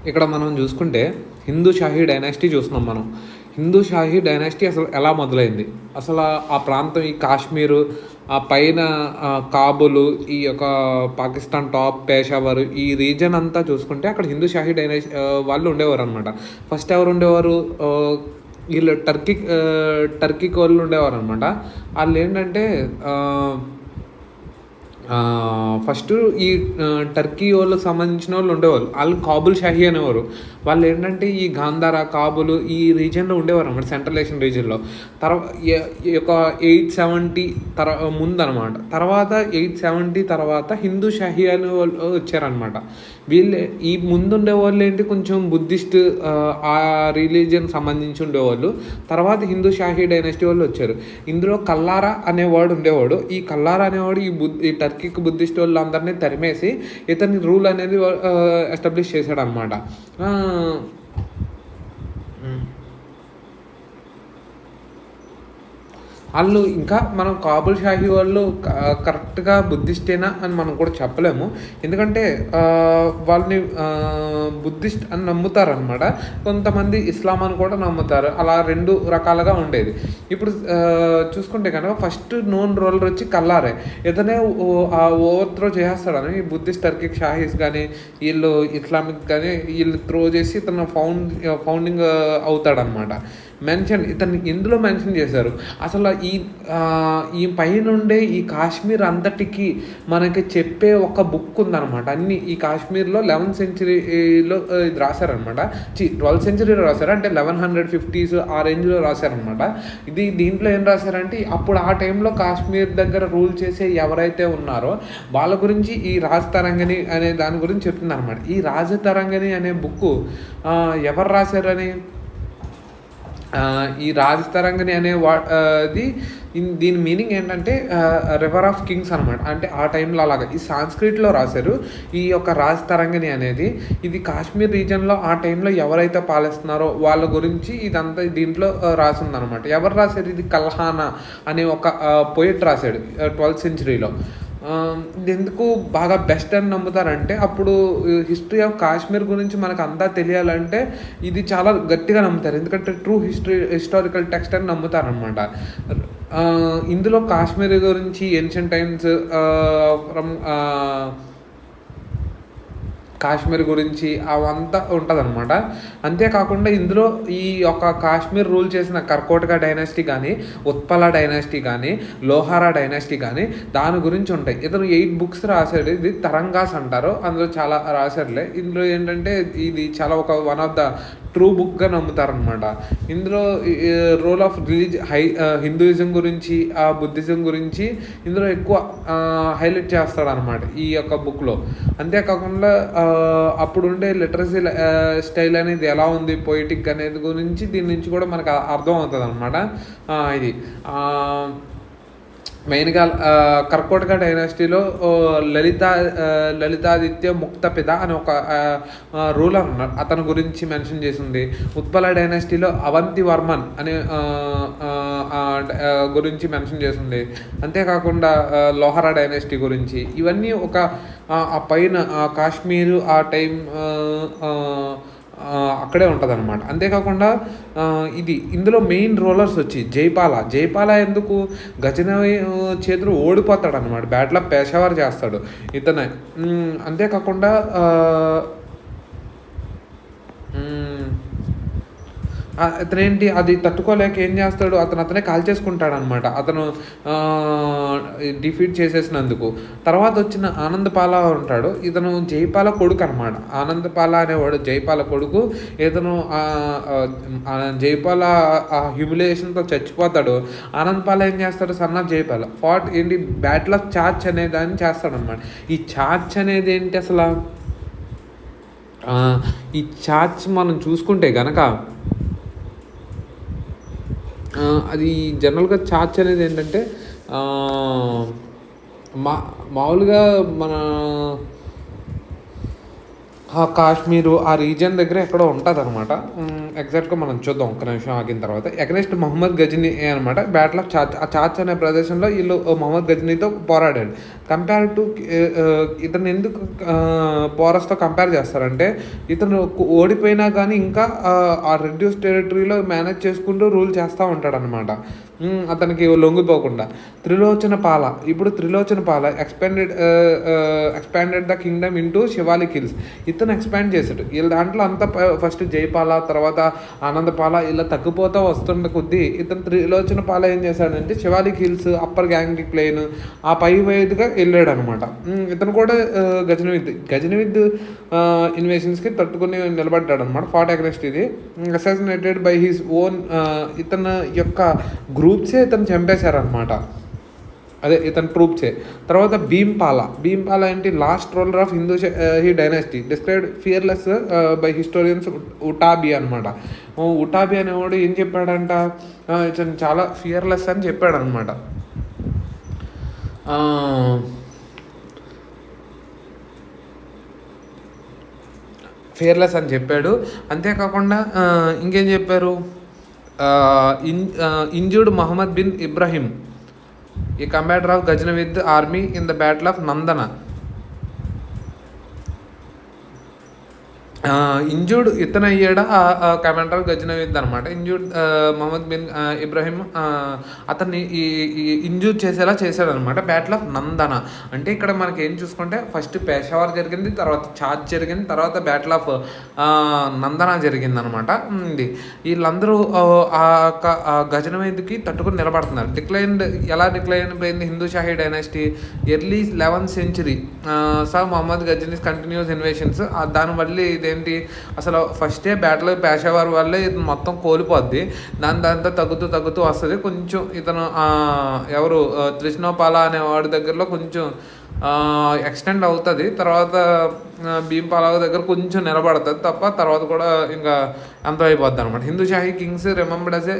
ఇక్కడ మనం చూసుకుంటే హిందూ షాహీ డైనాసిటీ చూస్తున్నాం మనం. హిందూ షాహీ డైనాసిటీ అసలు ఎలా మొదలైంది, అసలు ఆ ప్రాంతం ఈ కాశ్మీరు, ఆ పైన కాబులు, ఈ యొక్క పాకిస్తాన్ టాప్ పేషావర్, ఈ రీజన్ అంతా చూసుకుంటే అక్కడ హిందూ షాహీ వాళ్ళు ఉండేవారు అనమాట. ఫస్ట్ ఎవరు ఉండేవారు, వీళ్ళు టర్కీకి వాళ్ళు ఉండేవారు అనమాట. వాళ్ళు ఏంటంటే ఫస్ట్ ఈ టర్కీ వాళ్ళకి సంబంధించిన వాళ్ళు ఉండేవాళ్ళు, వాళ్ళు కాబుల్ షాహీ అనేవారు. వాళ్ళు ఏంటంటే ఈ గాంధార, కాబుల్ ఈ రీజియన్లో ఉండేవారు అనమాట, సెంట్రల్ ఏషియన్ రీజియన్లో. ఒక 870 ముందు అనమాట. తర్వాత 870 తర్వాత హిందూ షాహీ అనే వాళ్ళు వచ్చారనమాట. వీళ్ళు ఈ ముందుండే వాళ్ళు ఏంటి, కొంచెం బుద్ధిస్ట్ ఆ రిలీజియన్ సంబంధించి ఉండేవాళ్ళు. తర్వాత హిందూ షాహీ డైనాసిటీ వాళ్ళు వచ్చారు. ఇందులో కల్లారా అనేవాడు ఉండేవాడు. ఈ కల్లారా అనేవాడు ఈ టర్కీకి బుద్ధిస్ట్ వాళ్ళు అందరినీ తరిమేసి ఇతని రూల్ అనేది ఎస్టాబ్లిష్ చేశాడు అనమాట. వాళ్ళు ఇంకా మనం కాబుల్ షాహీ వాళ్ళు కరెక్ట్గా బుద్ధిస్టేనా అని మనం కూడా చెప్పలేము. ఎందుకంటే వాళ్ళని బుద్ధిస్ట్ అని నమ్ముతారనమాట. కొంతమంది ఇస్లాం అని కూడా నమ్ముతారు. అలా 2 రకాలుగా ఉండేది. ఇప్పుడు చూసుకుంటే కనుక ఫస్ట్ నోన్ రోలర్ వచ్చి కల్లారే. ఇతనే ఓవర్త్రో చేస్తాడని ఈ బుద్ధిస్ట్ టర్కిక్ షాహీస్ కానీ వీళ్ళు ఇస్లామిక్ కానీ వీళ్ళు త్రో చేసి ఇతను ఫౌండింగ్ అవుతాడనమాట. ఇతన్ని ఎందులో మెన్షన్ చేశారు, అసలు ఈ పైనుండే ఈ కాశ్మీర్ అంతటికి మనకి చెప్పే ఒక బుక్ ఉందన్నమాట. అన్ని ఈ కాశ్మీర్లో 11th centuryలో ఇది రాశారనమాట. 12th centuryలో రాశారు, అంటే 1150s ఆ రేంజ్లో రాశారనమాట. దీంట్లో ఏం రాశారంటే అప్పుడు ఆ టైంలో కాశ్మీర్ దగ్గర రూల్ చేసే ఎవరైతే ఉన్నారో వాళ్ళ గురించి ఈ రాజ్ తరంగిణి అనే దాని గురించి చెప్తుంది అనమాట. ఈ రాజ్ తరంగిణి అనే బుక్ ఎవరు రాశారని, ఈ రాజ్ తరంగిణి అనే దీని మీనింగ్ ఏంటంటే రివర్ ఆఫ్ కింగ్స్ అనమాట. అంటే ఆ టైంలో అలాగా ఈ సాంస్క్రిట్లో రాశారు. ఈ యొక్క రాజ్ తరంగిణి అనేది ఇది కాశ్మీర్ రీజన్లో ఆ టైంలో ఎవరైతే పాలిస్తున్నారో వాళ్ళ గురించి ఇదంతా దీంట్లో రాసిందనమాట. ఎవరు రాశారు, ఇది కల్హానా అనే ఒక పోయిట్ రాశాడు 12th centuryలో. ఇది ఎందుకు బాగా బెస్ట్ అని నమ్ముతారంటే అప్పుడు హిస్టరీ ఆఫ్ కాశ్మీర్ గురించి మనకు అంతా తెలియాలంటే ఇది చాలా గట్టిగా నమ్ముతారు. ఎందుకంటే ట్రూ హిస్టారికల్ టెక్స్ట్ అని నమ్ముతారనమాట. ఇందులో కాశ్మీర్ గురించి ఏన్షియంట్ టైమ్స్ ఫ్రమ్ కాశ్మీర్ గురించి అవంతా ఉంటుంది అనమాట. అంతేకాకుండా ఇందులో ఈ యొక్క కాశ్మీర్ రూల్ చేసిన కర్కోటక డైనాసిటీ కానీ, ఉత్పల డైనాసిటీ కానీ, లోహారా డైనాసిటీ కానీ దాని గురించి ఉంటాయి. ఇతను 8 books రాశాడు. ఇది తరంగాస్ అంటారు. అందులో చాలా రాశారులే. ఇందులో ఏంటంటే ఇది చాలా ఒక వన్ ఆఫ్ ద ట్రూ బుక్గా నమ్ముతారనమాట. ఇందులో రోల్ ఆఫ్ హిందూయిజం గురించి, బుద్ధిజం గురించి ఇందులో ఎక్కువ హైలైట్ చేస్తాడనమాట ఈ యొక్క బుక్లో. అంతేకాకుండా అప్పుడు ఉండే లిటరసీ స్టైల్ అనేది ఎలా ఉంది, పొయిటిక్ అనేది గురించి దీని నుంచి కూడా మనకు అర్థం అవుతుంది అనమాట. ఇది మెయిన్గా కర్కోటక డైనాసిటీలో లలితాదిత్య ముక్తపిద అని ఒక రూలర్ ఉన్నారు, అతని గురించి మెన్షన్ చేసింది. ఉత్పల డైనాసిటీలో అవంతివర్మన్ అనే గురించి మెన్షన్ చేసింది. అంతేకాకుండా లోహారా డైనాసిటీ గురించి ఇవన్నీ ఒక ఆ పైన కాశ్మీరు ఆ టైం అక్కడే ఉంటుంది అనమాట. అంతేకాకుండా ఇందులో మెయిన్ రోలర్స్ వచ్చి జైపాల ఎందుకు గజనవి చేతులు ఓడిపోతాడు అనమాట, బ్యాటిల్ ఆఫ్ పేషావర్ చేస్తాడు ఇతనే. అంతేకాకుండా అతనేంటి అది తట్టుకోలేక ఏం చేస్తాడు, అతనే కాల్ చేసుకుంటాడు అనమాట, అతను డిఫీట్ చేసేసినందుకు. తర్వాత వచ్చిన ఆనందపాల ఉంటాడు, ఇతను జైపాల కొడుకు అనమాట. ఆనందపాల అనేవాడు జైపాల కొడుకు. ఇతను జైపాల హ్యూమిలియేషన్తో చచ్చిపోతాడు. ఆనందపాల ఏం చేస్తాడు, సన్ ఆఫ్ జైపాల ఏంటి బ్యాటిల్ ఆఫ్ చార్జ్ అనే దాన్ని చేస్తాడు అనమాట. ఈ చార్జ్ అనేది ఏంటి అసలు, ఈ చార్జ్ మనం చూసుకుంటే గనక అది జనరల్గా చార్జ్ అనేది ఏంటంటే మామూలుగా మన కాశ్మీరు ఆ రీజియన్ దగ్గర ఎక్కడో ఉంటుంది అనమాట. ఎగ్జాక్ట్గా మనం చూద్దాం ఒక్క నిమిషం ఆగిన తర్వాత. అగెన్స్ట్ మొహమ్మద్ గజనీ అనమాట, బ్యాటిల్ ఆఫ్ చాచ్. ఆ చాచ్ అనే ప్రదేశంలో వీళ్ళు మొహమ్మద్ గజనీతో పోరాడాడు. కంపేర్ టు ఇతను ఎందుకు పోరస్తో కంపేర్ చేస్తారంటే, ఇతను ఓడిపోయినా కానీ ఇంకా ఆ రెడ్యూస్ టెరిటరీలో మేనేజ్ చేసుకుంటూ రూల్ చేస్తూ ఉంటాడు అనమాట, అతనికి లొంగిపోకుండా. త్రిలోచన పాల, ఇప్పుడు త్రిలోచన పాల expanded the Kingdom into Shivalik hills. ఇతను ఎక్స్పాండ్ చేశాడు. వీళ్ళ దాంట్లో అంతా ఫస్ట్ జైపాల, తర్వాత ఆనందపాల ఇలా తగ్గిపోతూ వస్తున్న కొద్దీ ఇతను త్రిలోచన పాల ఏం చేశాడంటే Shivalik hills, upper Gangetic plain ఆ పై వైదుగా వెళ్ళాడు అనమాట. ఇతను కూడా గజనవిద్ ఇన్వేషన్స్కి తట్టుకుని నిలబడ్డాడు అనమాట. ఫాట్ అగ్రెస్ట్ ఇది అసాసినేటెడ్ బై హిస్ ఓన్, ఇతను యొక్క గ్రూప్సే ఇతను చంపేశారనమాట, అదే ఇతని ట్రూప్సే. తర్వాత భీంపాల ఏంటి, last ruler of Hindu he dynasty, described fearless by historians Utbi అనమాట. ఉటాబి అనేవాడు ఏం చెప్పాడంట, ఇతను చాలా ఫియర్లెస్ అని చెప్పాడనమాట. ఫియర్లెస్ అని చెప్పాడు. అంతేకాకుండా ఇంకేం చెప్పారు, ఇంజూర్డ్ మహమ్మద్ బిన్ ఇబ్రాహిం, ఈ combatant of Ghaznavid army in the battle of Nandana. Injured ఇతను అయ్యాడు కమాండర్ గజనవిద్ అనమాట. ఇంజూర్డ్ మొహమ్మద్ బిన్ ఇబ్రాహిం అతన్ని ఇంజూర్ చేసేలా చేశాడనమాట బ్యాటిల్ ఆఫ్ నందన. అంటే ఇక్కడ మనకి ఏం చూసుకుంటే ఫస్ట్ పేషావర్ జరిగింది, తర్వాత చార్జ్ జరిగింది, తర్వాత బ్యాటిల్ ఆఫ్ నందన జరిగింది అనమాట. వీళ్ళందరూ గజనవిద్కి తట్టుకుని నిలబడుతున్నారు. ఎలా డిక్లైన్ పోయింది Hindu Shahi dynasty, early 11th century sir Mohammad Ghazni's continuous invasions. దానివల్ల ఇదేంటి అసలు ఫస్టే బ్యాటిల్ పేషావర్ వల్లే ఇది మొత్తం కోల్పోద్ది, దాంతో తగ్గుతూ వస్తుంది. కొంచెం ఇతను ఎవరు త్రిష్ణోపాల అనే వాడి దగ్గరలో కొంచెం ఎక్స్టెండ్ అవుతుంది, తర్వాత భీంపాల దగ్గర కొంచెం నిలబడుతుంది తప్ప తర్వాత కూడా ఇంకా అంత అయిపోద్ది అనమాట. Hindu Shahi kings remembered as a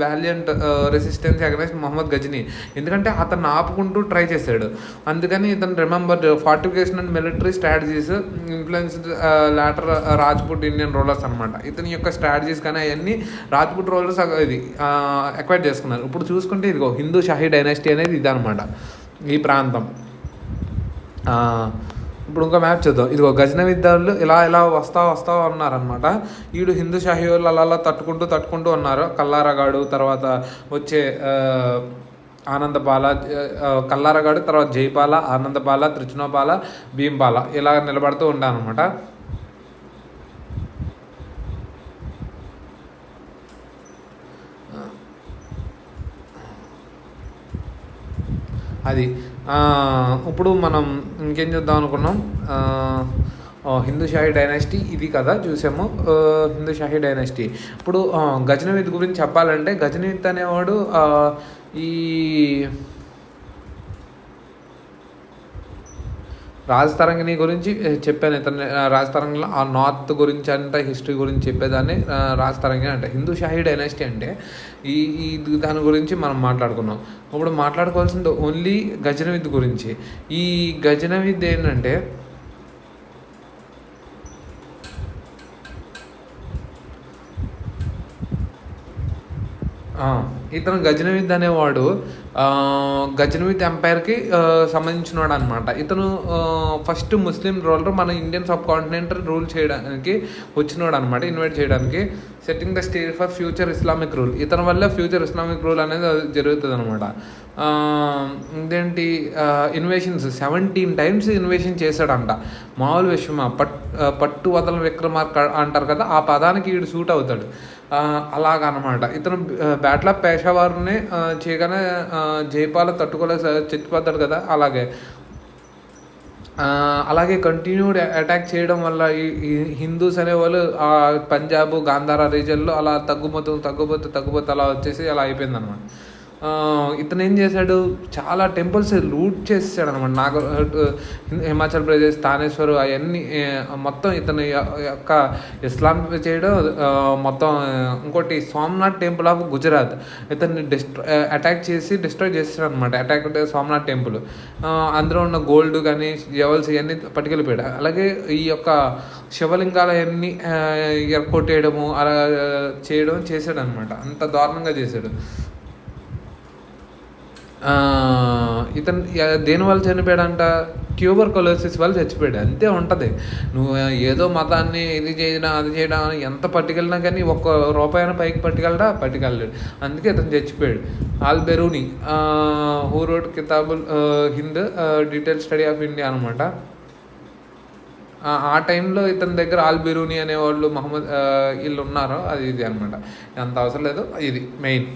valiant resistance against Mohammed Ghazni, ఎందుకంటే అతను ఆపుకుంటూ ట్రై చేశాడు. అందుకని ఇతను remembered fortification and military strategies influenced later Rajput Indian rulers అనమాట. ఇతని యొక్క స్ట్రాటజీస్ కానీ అవన్నీ రాజ్పుట్ రూలర్స్ ఇది ఎక్వైర్ చేసుకున్నారు. ఇప్పుడు చూసుకుంటే ఇదిగో హిందూ షాహీ డైనాసిటీ అనేది ఇదనమాట ఈ ప్రాంతం. ఇప్పుడు ఇంకో మ్యాప్ చూద్దాం. ఇదిగో గజనవిద్దారులు ఇలా వస్తా ఉన్నారనమాట. వీడు హిందూ షాహీ వాళ్ళు అలా తట్టుకుంటూ ఉన్నారు. కల్లారగాడు, తర్వాత వచ్చే ఆనందపాల, కల్లారగాడు, తర్వాత జైపాల, ఆనందపాల, త్రిచునపాల, భీంపాల ఇలా నిలబడుతూ ఉండాలన్నమాట. అది ఇప్పుడు మనం ఇంకేం చూద్దాం అనుకున్నాం, హిందూ షాహీ డైనాసిటీ ఇది కదా చూసాము, హిందూ షాహీ డైనాసిటీ. ఇప్పుడు గజనవిద్ గురించి చెప్పాలంటే గజనవిద్ అనేవాడు ఈ రాజతరంగిణి గురించి చెప్పాను. ఇతను రాజతరంగిలో ఆ నార్త్ గురించి అంటే హిస్టరీ గురించి చెప్పేదాన్ని రాజతరంగిణి అంటే. హిందూ షాహీ డైనాసిటీ అంటే ఈ దాని గురించి మనం మాట్లాడుకున్నాం. ఇప్పుడు మాట్లాడుకోవాల్సింది ఓన్లీ గజనవిద్ గురించి. ఈ గజనవిద్ ఏంటంటే ఇతను గజనవిద్ అనేవాడు గజనవిద్ ఎంపైర్కి సంబంధించినవాడు అనమాట. ఇతను ఫస్ట్ ముస్లిం రూలర్ మన ఇండియన్ సబ్ కాంటినెంట్ రూల్ చేయడానికి వచ్చినవాడు అనమాట, ఇన్వైట్ చేయడానికి. Setting the stage for future Islamic rule, ఇతని వల్ల ఫ్యూచర్ ఇస్లామిక్ రూల్ అనేది జరుగుతుంది అనమాట. ఇదేంటి ఇన్వేషన్స్ 17 times ఇన్వేషన్ చేశాడంట. మామూలు విషయమా, పట్టు వదల విక్రమార్క అంటారు కదా, ఆ పదానికి వీడు సూట్ అవుతాడు. అలాగనమాట. ఇతను బ్యాటిల్ ఆఫ్ పేషావర్ని చేయగానే జైపాల తట్టుకోలేక చచ్చిపోతాడు కదా, అలాగే కంటిన్యూడ్ అటాక్ చేయడం వల్ల ఈ హిందూస్ అనేవాళ్ళు పంజాబ్ గాంధారా రీజియన్లో అలా తగ్గుపోతూ అలా వచ్చేసి అలా అయిపోయింది అనమాట. ఇతను ఏం చేశాడు, చాలా టెంపుల్స్ లూట్ చేసాడు అనమాట. హిమాచల్ ప్రదేశ్, తానేశ్వర్ అవన్నీ మొత్తం ఇతను యొక్క ఇస్లాం చేయడం, మొత్తం ఇంకోటి సోమనాథ్ టెంపుల్ ఆఫ్ గుజరాత్ ఇతన్ని అటాక్ చేసి డిస్ట్రాయ్ చేస్తాడు అనమాట. అటాక్ అంటే సోమనాథ్ టెంపుల్, అందులో ఉన్న గోల్డ్ కానీ జెవెల్స్ ఇవన్నీ పట్టుకెళ్ళిపోయాడు. అలాగే ఈ యొక్క శివలింగాలు అవన్నీ ఎరకొట్టేయడము అలా చేశాడు అనమాట. అంత దారుణంగా చేశాడు. ఇతను దేనివల్ల చనిపోయాడంట, ట్యూబర్కులోసిస్ వల్ల చచ్చిపోయాడు. అంతే ఉంటుంది. నువ్వు ఏదో మతాన్ని ఇది చేయడం అది చేయడం ఎంత పట్టుకెళ్ళినా కానీ ఒక్క రూపాయన పైకి పట్టుకెళ్ళలేడు. అందుకే ఇతను చచ్చిపోయాడు. All Beruni who wrote Kitabul Hind detail study of India అనమాట. ఆ టైంలో ఇతని దగ్గర ఆల్ బెరూని అనేవాళ్ళు, మహమ్మద్ వీళ్ళు ఉన్నారో అది ఇది అనమాట. అంత అవసరం లేదు, ఇది మెయిన్.